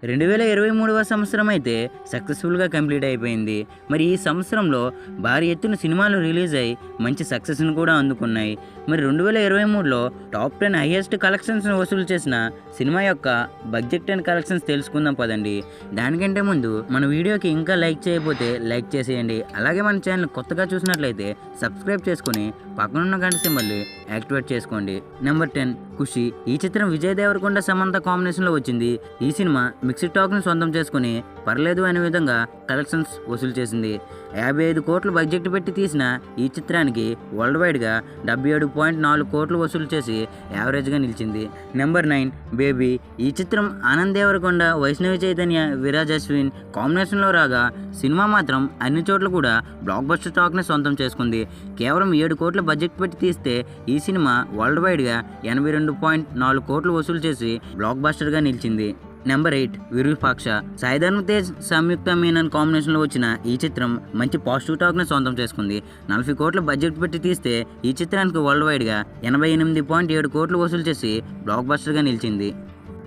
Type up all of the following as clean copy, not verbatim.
2023వ సంవత్సరం అయితే సక్సెస్ఫుల్గా కంప్లీట్ అయిపోయింది. మరి ఈ సంవత్సరంలో భారీ ఎత్తున సినిమాలు రిలీజ్ అయ్యి మంచి సక్సెస్ను కూడా అందుకున్నాయి. మరి 2023లో టాప్ 10 హైయెస్ట్ కలెక్షన్స్ను వసూలు చేసిన సినిమా యొక్క బడ్జెట్ అండ్ కలెక్షన్స్ తెలుసుకుందాం పదండి. దానికంటే ముందు మన వీడియోకి ఇంకా లైక్ చేయకపోతే లైక్ చేసేయండి. అలాగే మన ఛానల్ కొత్తగా చూసినట్లయితే సబ్స్క్రైబ్ చేసుకుని పక్కనున్న గంట సింబల్ని యాక్టివేట్ చేసుకోండి. నెంబర్ 10 ఖుషి. ఈ చిత్రం విజయ్ దేవరకొండ సమంత కాంబినేషన్లో వచ్చింది. ఈ సినిమా మిక్స్డ్ టాక్ను సొంతం చేసుకుని పర్లేదు అనే విధంగా కలెక్షన్స్ వసూలు చేసింది. 55 కోట్లు బడ్జెట్ పెట్టి తీసిన ఈ చిత్రానికి వరల్డ్ వైడ్గా 77.4 కోట్లు వసూలు చేసి యావరేజ్గా నిలిచింది. Number 9 baby. ఈ చిత్రం ఆనంద్ దేవరకొండ, వైష్ణవి చైతన్య, విరాజ్ అశ్విన్ కాంబినేషన్లో రాగా సినిమా మాత్రం అన్ని చోట్ల కూడా బ్లాక్ బస్టర్ టాక్ని సొంతం చేసుకుంది. కేవలం 7 కోట్ల బడ్జెట్ పెట్టి తీస్తే ఈ సినిమా వరల్డ్ వైడ్గా 82.4 కోట్లు వసూలు చేసి బ్లాక్ బస్టర్గా నిలిచింది. నెంబర్ 8 విరూపాక్ష. సాయి ధరమ్ తేజ్, సంయుక్త మీనన్ కాంబినేషన్లో వచ్చిన ఈ చిత్రం మంచి పాజిటివ్ టాక్ని సొంతం చేసుకుంది. 40 కోట్ల బడ్జెట్ పెట్టి తీస్తే ఈ చిత్రానికి వరల్డ్ వైడ్గా 88.7 కోట్లు వసూలు చేసి బ్లాక్ బస్టర్గా నిలిచింది.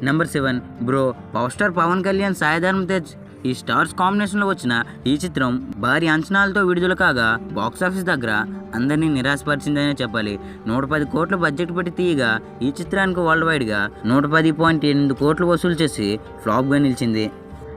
Number 7 Bro. Power star Pawan Kalyan, Sai Dharam Tej ఈ స్టార్స్ కాంబినేషన్లో వచ్చిన ఈ చిత్రం భారీ అంచనాలతో విడుదల కాగా బాక్సాఫీస్ దగ్గర అందరినీ నిరాశపరిచిందనే చెప్పాలి. 110 కోట్ల బడ్జెట్ పెట్టి తీయగా ఈ చిత్రానికి వరల్డ్ వైడ్గా 110.8 కోట్లు వసూలు చేసి ఫ్లాప్గా నిలిచింది.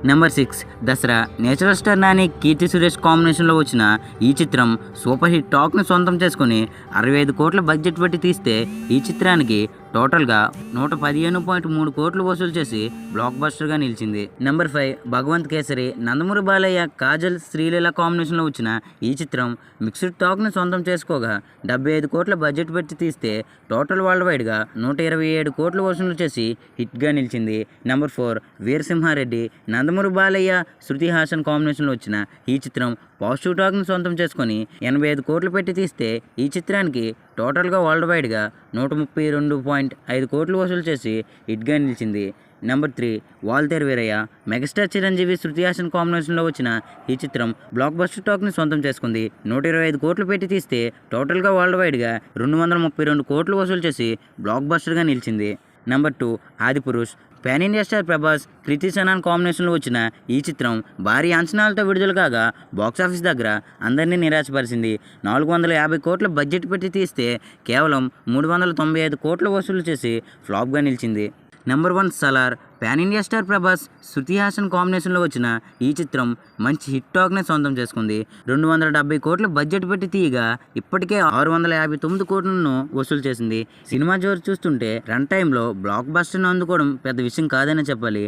Number 6 Dasara. Natural star Nani, Keerthy Suresh కాంబినేషన్లో వచ్చిన ఈ చిత్రం సూపర్ హిట్ టాక్ని సొంతం చేసుకుని 65 కోట్ల బడ్జెట్ పెట్టి తీస్తే ఈ చిత్రానికి టోటల్గా 115.3 కోట్లు వసూలు చేసి బ్లాక్ బస్టర్గా నిలిచింది. నెంబర్ 5 భగవంత్ కేసరి. నందమూరి బాలయ్య, కాజల్, శ్రీలీల కాంబినేషన్లో వచ్చిన ఈ చిత్రం మిక్స్డ్ టాక్ని సొంతం చేసుకోగా 75 కోట్ల బడ్జెట్ పెట్టి తీస్తే టోటల్ వరల్డ్ వైడ్గా 127 కోట్లు వసూలు చేసి హిట్గా నిలిచింది. నెంబర్ 4 వీరసింహారెడ్డి. నందమూరి బాలయ్య, శృతి హాసన్ కాంబినేషన్లో వచ్చిన ఈ చిత్రం పాజిటివ్ టాక్ని సొంతం చేసుకొని 85 కోట్లు పెట్టి తీస్తే ఈ చిత్రానికి టోటల్గా వరల్డ్ వైడ్గా 132.5 కోట్లు వసూలు చేసి హిట్గా నిలిచింది. నెంబర్ 3 వాల్తేరు వీరయ్య. మెగాస్టార్ చిరంజీవి, శృతి హాసన్ కాంబినేషన్లో వచ్చిన ఈ చిత్రం బ్లాక్ బస్టర్ టాక్ని సొంతం చేసుకుంది. 125 కోట్లు పెట్టి తీస్తే టోటల్గా వరల్డ్ వైడ్గా 232 కోట్లు వసూలు చేసి బ్లాక్ బస్టర్గా నిలిచింది. Number 2 Adipurush. Pan India star Prabhas, Kriti Sanon కాంబినేషన్లో వచ్చిన ఈ చిత్రం భారీ అంచనాలతో విడుదల కాగా బాక్సాఫీస్ దగ్గర అందరినీ నిరాశపరిచింది. 450 కోట్ల బడ్జెట్ పెట్టి తీస్తే కేవలం 395 కోట్లు వసూలు చేసి ఫ్లాప్గా నిలిచింది. Number 1 Salaar. Pan India star Prabhas, Shruti Haasan కాంబినేషన్లో వచ్చిన ఈ చిత్రం మంచి హిట్ టాక్ని సొంతం చేసుకుంది. 270 కోట్ల బడ్జెట్ పెట్టి తీయగా ఇప్పటికే 659 కోట్లను వసూలు చేసింది. సినిమా జోరు చూస్తుంటే రన్ టైంలో బ్లాక్ బస్టర్ను అందుకోవడం పెద్ద విషయం కాదని చెప్పాలి.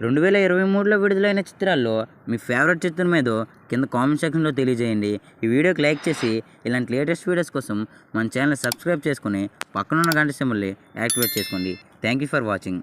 2023లో విడుదలైన చిత్రాల్లో మీ ఫేవరెట్ చిత్రం ఏదో కింద కామెంట్ సెక్షన్లో తెలియజేయండి. ఈ వీడియోకి లైక్ చేసి ఇలాంటి లేటెస్ట్ వీడియోస్ కోసం మన ఛానల్ సబ్స్క్రైబ్ చేసుకుని పక్కనున్న గంట సింబల్ని యాక్టివేట్ చేసుకోండి. Thank you for watching.